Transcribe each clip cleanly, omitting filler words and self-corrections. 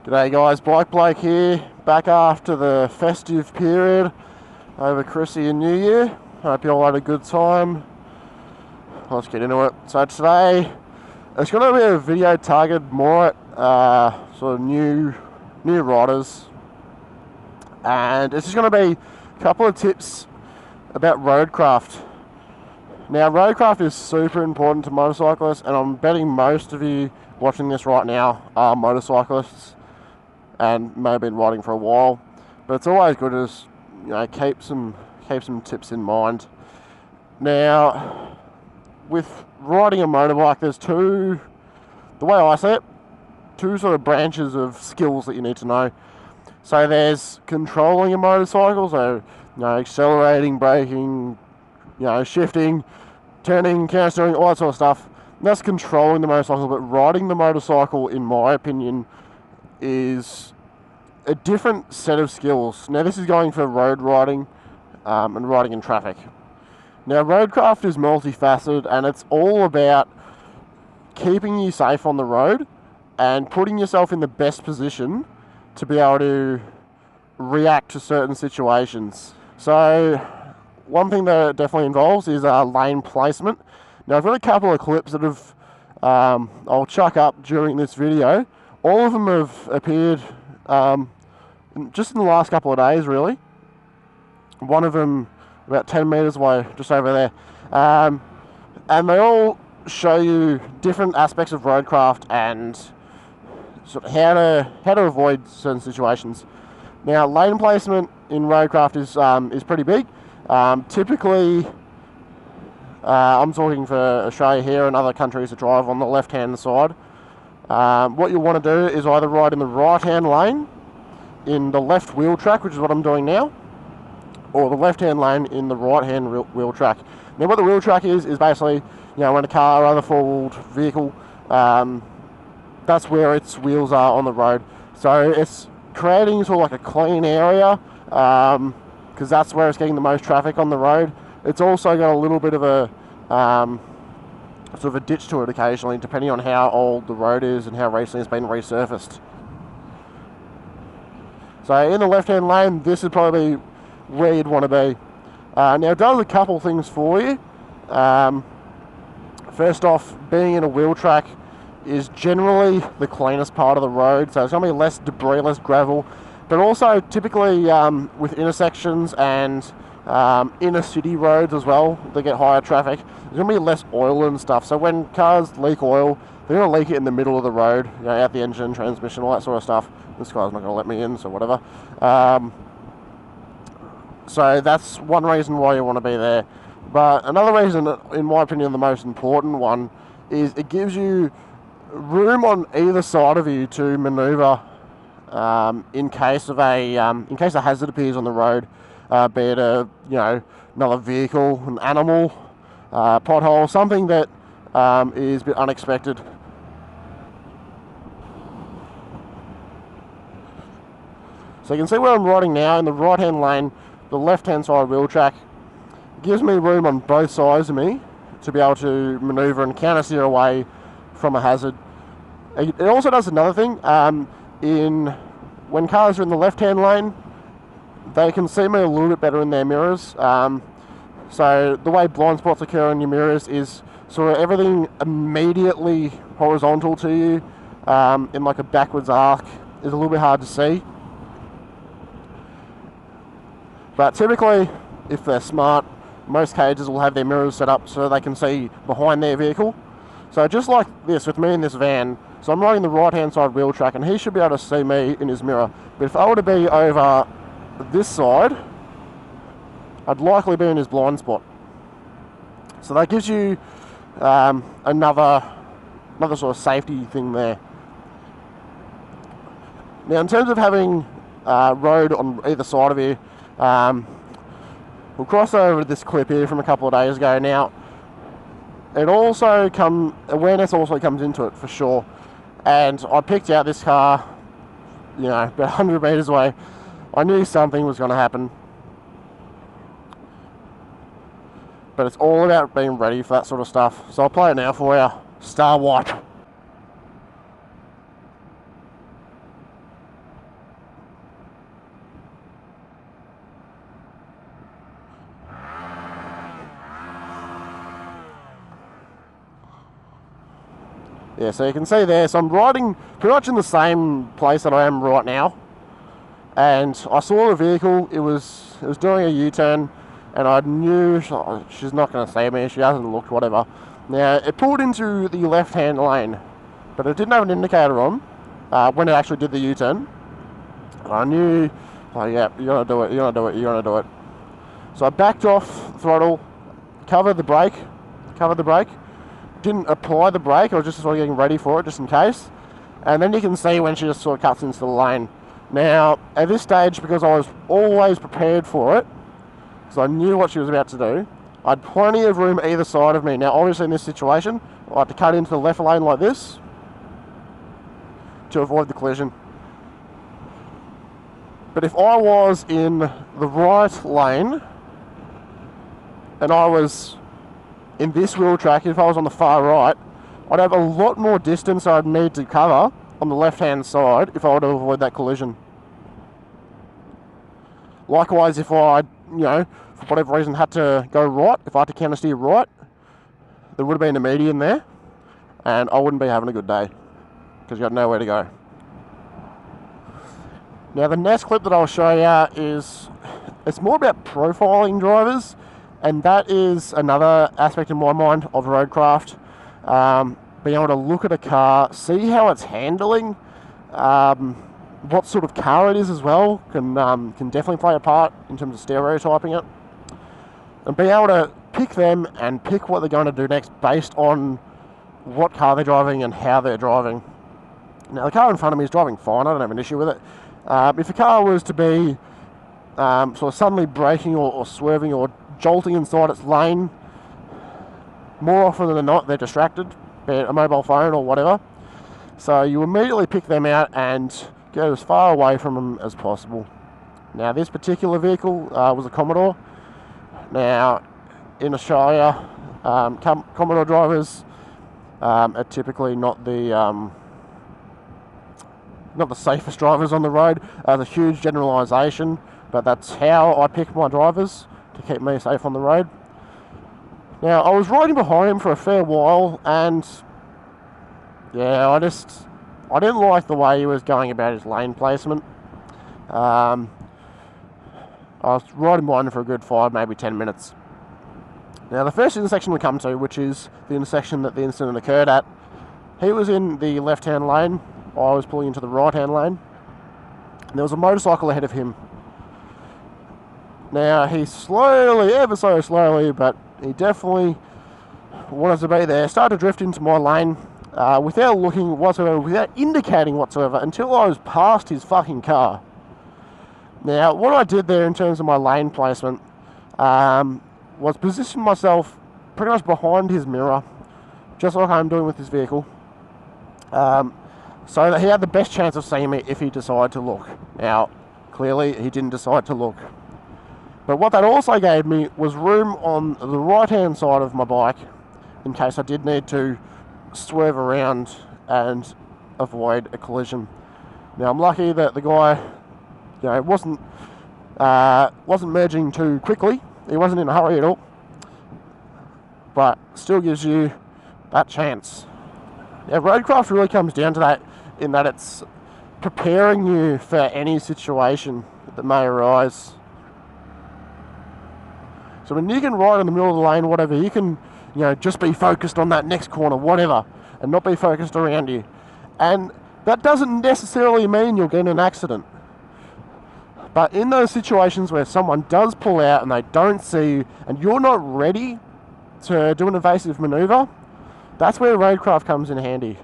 G'day guys, Bike Blake here, back after the festive period over Chrissy and New Year. Hope you all had a good time. Let's get into it. So today, it's going to be a video targeted more at sort of new riders. And it's just going to be a couple of tips about Roadcraft. Now, Roadcraft is super important to motorcyclists, and I'm betting most of you watching this right now are motorcyclists and may have been riding for a while, but it's always good to just, keep some tips in mind. Now, with riding a motorbike, there's the way I see it, two sort of branches of skills that you need to know. So there's controlling a motorcycle, so accelerating, braking, shifting, turning, counter steering, all that sort of stuff. That's controlling the motorcycle, but riding the motorcycle, in my opinion, is a different set of skills. Now, this is going for road riding and riding in traffic. Now, Roadcraft is multifaceted, and it's all about keeping you safe on the road and putting yourself in the best position to be able to react to certain situations. So, one thing that it definitely involves is lane placement. Now, I've got a couple of clips that I'll chuck up during this video. All of them have appeared just in the last couple of days, really. One of them about 10 metres away, just over there. And they all show you different aspects of Roadcraft and sort of how to avoid certain situations. Now, lane placement in Roadcraft is pretty big. Typically, I'm talking for Australia here and other countries that drive on the left-hand side. What you want to do is either ride in the right-hand lane in the left wheel track, which is what I'm doing now, or the left-hand lane in the right-hand wheel track. Now, what the wheel track is basically, when a car or other four-wheeled vehicle, that's where its wheels are on the road. So it's creating sort of like a clean area, because that's where it's getting the most traffic on the road. It's also got a little bit of a sort of a ditch to it occasionally, depending on how old the road is and how recently it's been resurfaced. So in the left-hand lane, this is probably where you'd want to be. Now, it does a couple things for you. First off, being in a wheel track is generally the cleanest part of the road, so it's going to be less debris, less gravel, but also typically with intersections and inner city roads as well, they get higher traffic. There's going to be less oil and stuff, so when cars leak oil, they're going to leak it in the middle of the road, out the engine, transmission, all that sort of stuff. This guy's not going to let me in, so whatever. So that's one reason why you want to be there. But another reason, in my opinion, the most important one, is it gives you room on either side of you to manoeuvre in case a hazard appears on the road, be it another vehicle, an animal, pothole, something that is a bit unexpected. So you can see where I'm riding now in the right-hand lane, the left-hand side wheel track. It gives me room on both sides of me to be able to manoeuvre and counter-steer away from a hazard. It also does another thing. When cars are in the left-hand lane, they can see me a little bit better in their mirrors. So the way blind spots occur in your mirrors is sort of everything immediately horizontal to you in like a backwards arc is a little bit hard to see. But typically, if they're smart, most cages will have their mirrors set up so they can see behind their vehicle. So just like this, with me in this van, so I'm riding the right-hand side wheel track, and he should be able to see me in his mirror. But if I were to be over this side, I'd likely be in his blind spot. So that gives you another sort of safety thing there. Now, in terms of having road on either side of you, we'll cross over to this clip here from a couple of days ago. Now, awareness also comes into it for sure. And I picked out this car, about 100 metres away. I knew something was going to happen. But it's all about being ready for that sort of stuff. So I'll play it now for you. Star Wipe. Yeah, so you can see there, so I'm riding pretty much in the same place that I am right now. And I saw the vehicle, it was doing a U-turn, and I knew she's not going to see me, she hasn't looked, whatever. Now, it pulled into the left-hand lane, but it didn't have an indicator on when it actually did the U-turn. I knew, like, yeah, you're going to do it, you're going to do it, you're going to do it. So I backed off throttle, covered the brake, didn't apply the brake, I was just sort of getting ready for it, just in case. And then you can see when she just sort of cuts into the lane. Now, at this stage, because I was always prepared for it, because I knew what she was about to do, I had plenty of room either side of me. Now, obviously in this situation, I had to cut into the left lane like this to avoid the collision. But if I was in the right lane, and I was in this wheel track, if I was on the far right, I'd have a lot more distance I'd need to cover on the left-hand side if I were to avoid that collision. Likewise, if I, for whatever reason had to go right, if I had to counter steer right, there would have been a median there, and I wouldn't be having a good day, because you had nowhere to go. Now, the next clip that I'll show you it's more about profiling drivers, and that is another aspect in my mind of Roadcraft. Being able to look at a car, see how it's handling, what sort of car it is as well, can definitely play a part in terms of stereotyping it. And being able to pick them and pick what they're going to do next based on what car they're driving and how they're driving. Now, the car in front of me is driving fine, I don't have an issue with it. If a car was to be sort of suddenly braking or swerving or jolting inside its lane, more often than not they're distracted, be it a mobile phone or whatever. So you immediately pick them out and get as far away from them as possible. Now, this particular vehicle was a Commodore. Now, in Australia, Commodore drivers are typically not the safest drivers on the road. There's a huge generalisation, but that's how I pick my drivers to keep me safe on the road. Now, I was riding behind him for a fair while, and yeah, I didn't like the way he was going about his lane placement. I was riding behind him for a good 5, maybe 10 minutes. Now, the first intersection we come to, which is the intersection that the incident occurred at, he was in the left-hand lane, I was pulling into the right-hand lane, and there was a motorcycle ahead of him. Now, he slowly, ever so slowly, but he definitely wanted to be there, started to drift into my lane without looking whatsoever, without indicating whatsoever, until I was past his fucking car. Now, what I did there in terms of my lane placement was position myself pretty much behind his mirror, just like I'm doing with this vehicle, so that he had the best chance of seeing me if he decided to look. Now, clearly he didn't decide to look. But what that also gave me was room on the right-hand side of my bike in case I did need to swerve around and avoid a collision. Now, I'm lucky that the guy, wasn't merging too quickly. He wasn't in a hurry at all. But still gives you that chance. Yeah, Roadcraft really comes down to that, in that it's preparing you for any situation that may arise. So when you can ride in the middle of the lane, whatever, you can, just be focused on that next corner, whatever, and not be focused around you. And that doesn't necessarily mean you'll get in an accident. But in those situations where someone does pull out and they don't see you, and you're not ready to do an evasive maneuver, that's where Roadcraft comes in handy.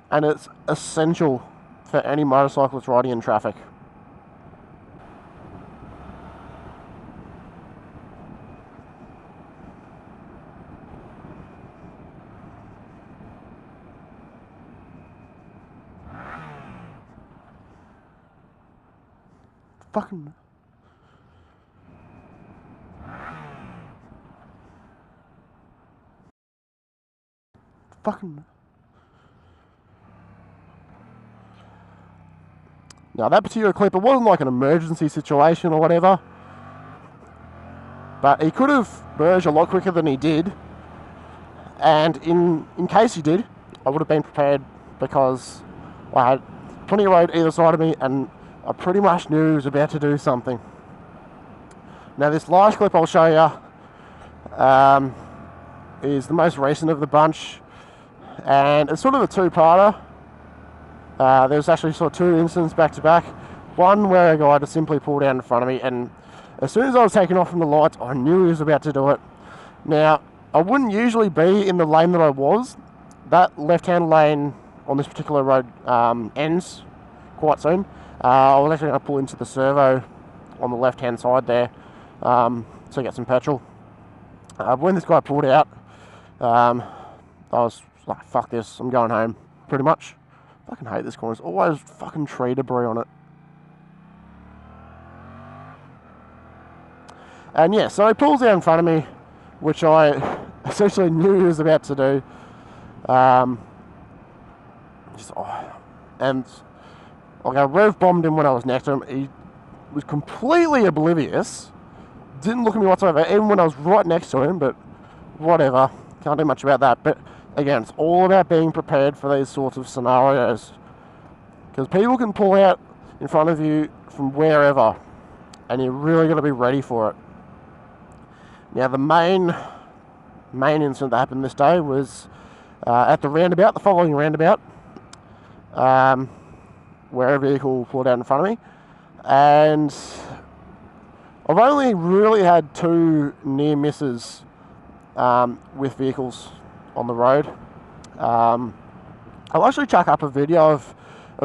And it's essential for any motorcyclist riding in traffic. Fucking... Now, that particular clip, it wasn't like an emergency situation or whatever, but he could have merged a lot quicker than he did, and in case he did, I would have been prepared because I had plenty of road either side of me and I pretty much knew he was about to do something. Now this last clip I'll show you is the most recent of the bunch, and it's sort of a two-parter. There's actually sort of two incidents back to back. One where a guy just simply pulled out in front of me, and as soon as I was taking off from the lights, I knew he was about to do it. Now, I wouldn't usually be in the lane that I was. That left-hand lane on this particular road ends quite soon. I was actually going to pull into the servo on the left-hand side there to get some petrol. When this guy pulled out, I was like, fuck this, I'm going home, pretty much. I fucking hate this corner. There's always fucking tree debris on it. And yeah, so he pulls out in front of me, which I essentially knew he was about to do. And I rev bombed him when I was next to him. He was completely oblivious. Didn't look at me whatsoever, even when I was right next to him, but whatever. Can't do much about that. But again, it's all about being prepared for these sorts of scenarios. Because people can pull out in front of you from wherever, and you're really got to be ready for it. Now, the main incident that happened this day was at the roundabout, the following roundabout, where a vehicle pulled out in front of me. And I've only really had two near misses with vehicles on the road. I'll actually chuck up a video of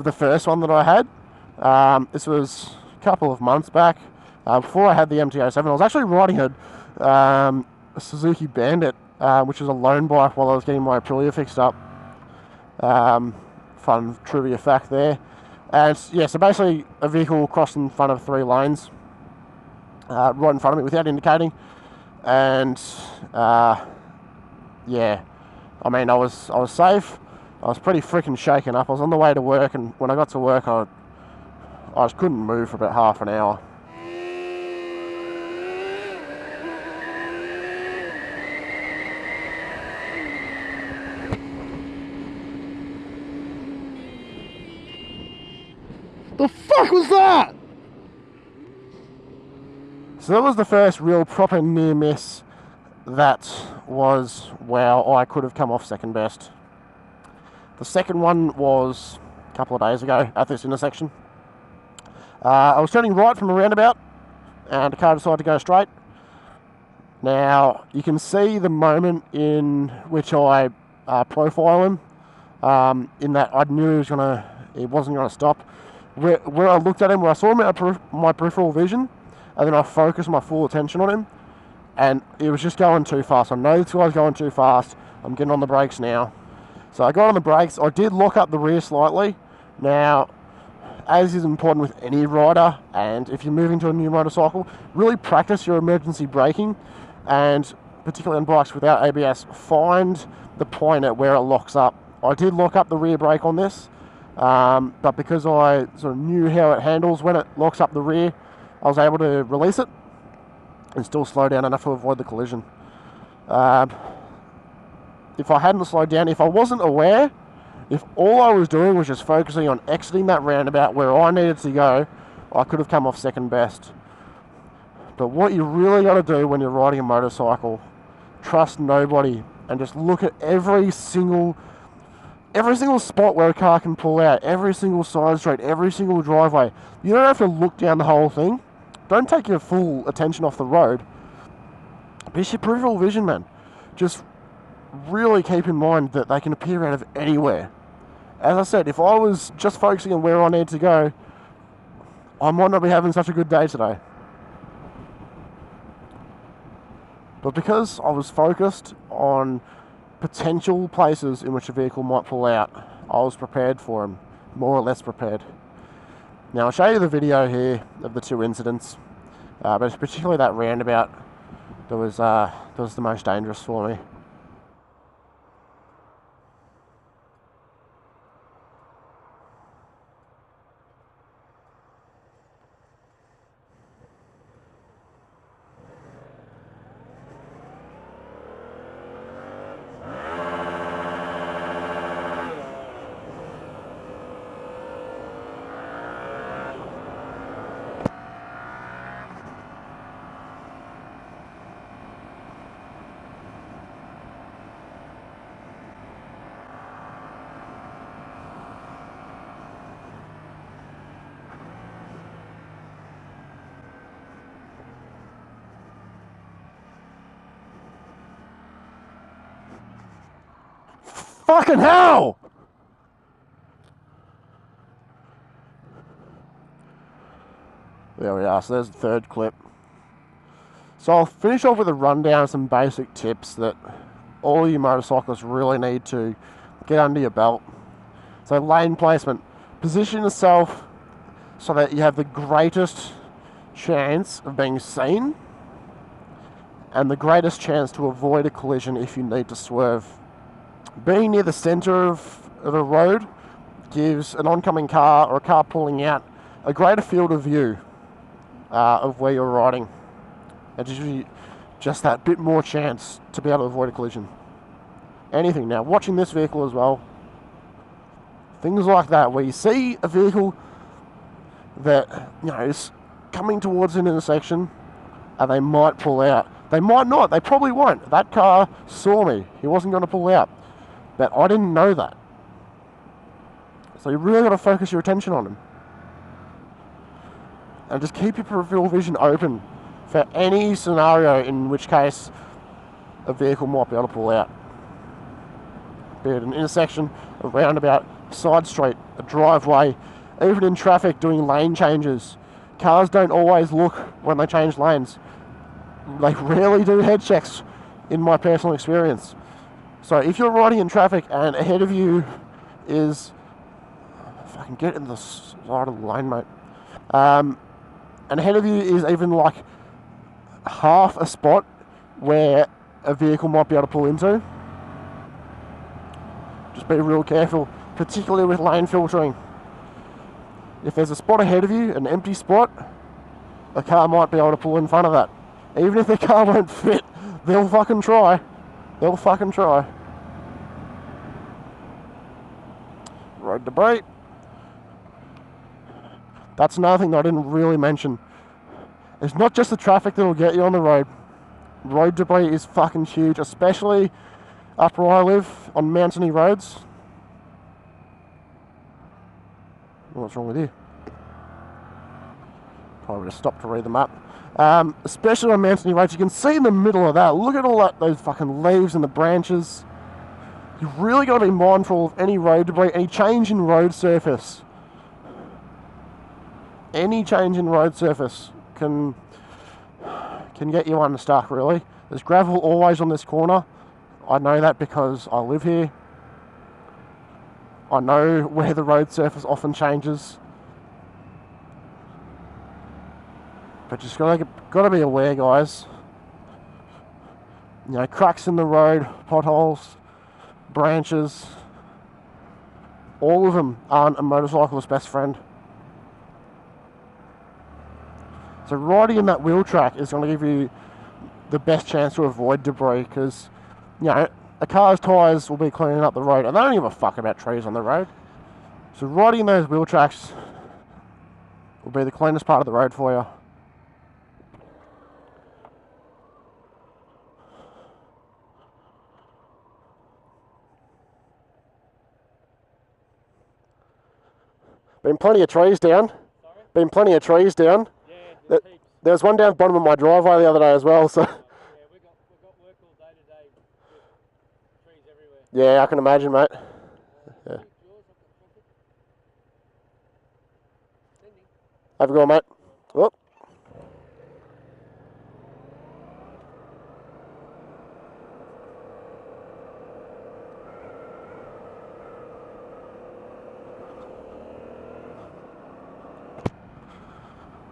the first one that I had. This was a couple of months back, before I had the MT-07. I was actually riding a Suzuki Bandit, which was a loan bike while I was getting my Aprilia fixed up. Fun trivia fact there. And yeah, so basically a vehicle crossed in front of 3 lanes, right in front of me without indicating. And yeah, I mean, I was safe. I was pretty freaking shaken up. I was on the way to work, and when I got to work, I just couldn't move for about half an hour. The fuck was that? So that was the first real proper near miss that was, well, I could have come off second best. The second one was a couple of days ago at this intersection. I was turning right from a roundabout and the car decided to go straight. Now, you can see the moment in which I profile him, in that I knew he wasn't going to stop. Where I looked at him, where I saw him at my peripheral vision, and then I focused my full attention on him, and it was just going too fast. I know this guy's going too fast. I'm getting on the brakes now. So I got on the brakes. I did lock up the rear slightly. Now, as is important with any rider, and if you're moving to a new motorcycle, really practice your emergency braking, and particularly on bikes without ABS, find the point at where it locks up. I did lock up the rear brake on this, but because I sort of knew how it handles when it locks up the rear, I was able to release it and still slow down enough to avoid the collision. If I hadn't slowed down, if I wasn't aware, if all I was doing was just focusing on exiting that roundabout where I needed to go, I could have come off second best. But what you really got to do when you're riding a motorcycle, trust nobody, and just look at every single spot where a car can pull out, every single side street, every single driveway. You don't have to look down the whole thing. Don't take your full attention off the road. But it's your peripheral vision, man. Just really keep in mind that they can appear out of anywhere. As I said, if I was just focusing on where I need to go, I might not be having such a good day today. But because I was focused on potential places in which a vehicle might pull out, I was prepared for them, more or less prepared. Now I'll show you the video here of the two incidents, but it's particularly that roundabout that was the most dangerous for me. Fucking hell! There we are, so there's the third clip. So I'll finish off with a rundown of some basic tips that all you motorcyclists really need to get under your belt. So lane placement. Position yourself so that you have the greatest chance of being seen and the greatest chance to avoid a collision if you need to swerve. Being near the centre of a road gives an oncoming car or a car pulling out a greater field of view of where you're riding. It gives you just that bit more chance to be able to avoid a collision. Anything. Now, watching this vehicle as well, things like that, where you see a vehicle that, you know, is coming towards an intersection and they might pull out. They might not. They probably won't. That car saw me. He wasn't going to pull out. But I didn't know that. So you really got to focus your attention on him. And just keep your peripheral vision open for any scenario in which case a vehicle might be able to pull out. Be it an intersection, a roundabout, side street, a driveway, even in traffic doing lane changes. Cars don't always look when they change lanes. They rarely do head checks, in my personal experience. So if you're riding in traffic and ahead of you is... If I can get in the side of the lane, mate. And ahead of you is even like half a spot where a vehicle might be able to pull into. Just be real careful, particularly with lane filtering. If there's a spot ahead of you, an empty spot, a car might be able to pull in front of that. Even if the car won't fit, they'll fucking try. They'll fucking try. Road debris. That's another thing that I didn't really mention. It's not just the traffic that'll get you on the road. Road debris is fucking huge, especially up where I live on mountainy roads. What's wrong with you? Probably just stop to read the map. Especially on mountainy roads, you can see in the middle of that. Look at all that, those fucking leaves and the branches. You've really got to be mindful of any road debris, any change in road surface. Any change in road surface can get you unstuck, really. There's gravel always on this corner. I know that because I live here. I know where the road surface often changes. But just gotta be aware, guys. You know, cracks in the road, potholes, branches, all of them aren't a motorcyclist's best friend. So riding in that wheel track is going to give you the best chance to avoid debris because, you know, a car's tyres will be cleaning up the road and they don't give a fuck about trees on the road. So riding in those wheel tracks will be the cleanest part of the road for you. Been plenty of trees down. Sorry? Been plenty of trees down. Yeah, There was one down the bottom of my driveway the other day as well. So. Yeah, we've got work all day today with trees everywhere. Yeah, I can imagine, mate. Yeah. Have a go, mate. Oh.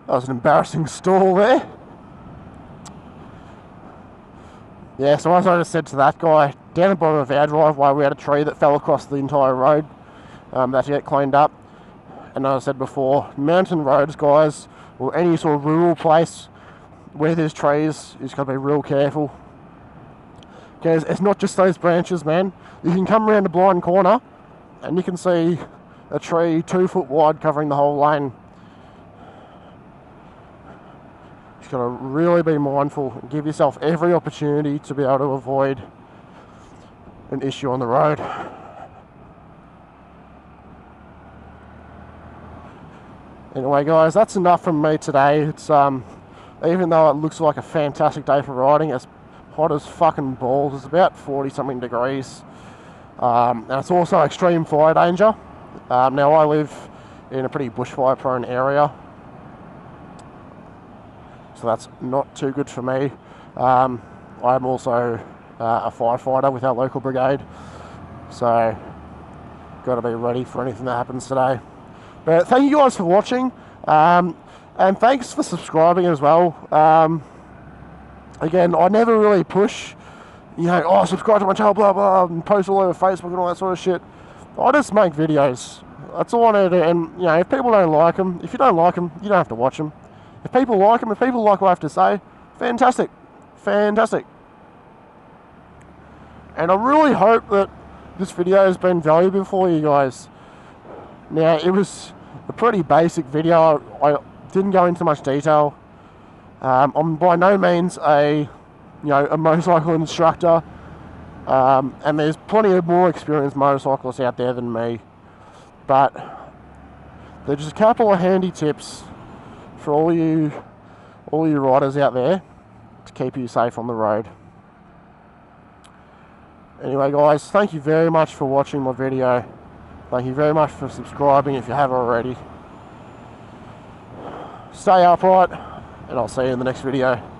That was an embarrassing stall there. Yeah, so as I just said to that guy, down the bottom of our driveway we had a tree that fell across the entire road that had to get cleaned up. And as I said before, mountain roads, guys, or any sort of rural place where there's trees, you just got to be real careful. Because it's not just those branches, man. You can come around a blind corner and you can see a tree 2 foot wide covering the whole lane. You've got to really be mindful and give yourself every opportunity to be able to avoid an issue on the road. Anyway, guys, that's enough from me today. It's even though it looks like a fantastic day for riding, it's hot as fucking balls. It's about 40 something degrees. and it's also extreme fire danger. Now I live in a pretty bushfire prone area, so that's not too good for me. I'm also a firefighter with our local brigade, so got to be ready for anything that happens today. But thank you guys for watching, and thanks for subscribing as well. Again, I never really push, oh, subscribe to my channel, blah blah, and post all over Facebook and all that sort of shit. I just make videos. That's all I do. And if people don't like them, if you don't like them, you don't have to watch them. If people like them, if people like what I have to say, fantastic, fantastic. And I really hope that this video has been valuable for you guys. Now, it was a pretty basic video. I didn't go into much detail. I'm by no means a motorcycle instructor, and there's plenty of more experienced motorcyclists out there than me. But they're just a couple of handy tips for all you riders out there to keep you safe on the road. Anyway guys, thank you very much for watching my video. Thank you very much for subscribing if you haven't already. Stay upright, and I'll see you in the next video.